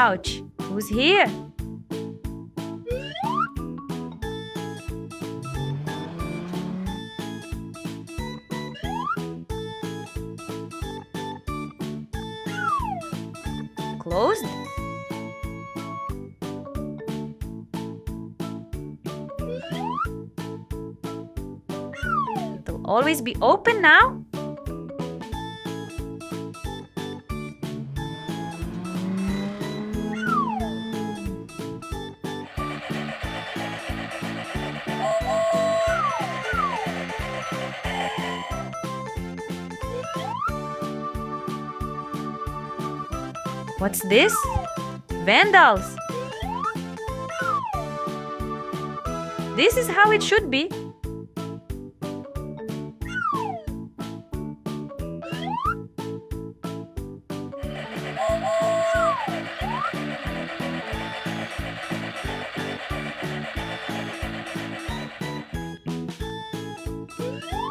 Ouch! Who's here? Closed? It'll always be open now. What's this? Vandals! This is how it should be.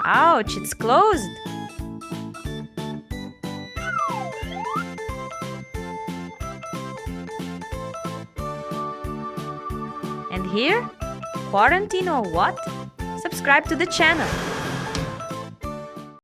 Ouch, it's closed. And here, quarantine or what? Subscribe to the channel.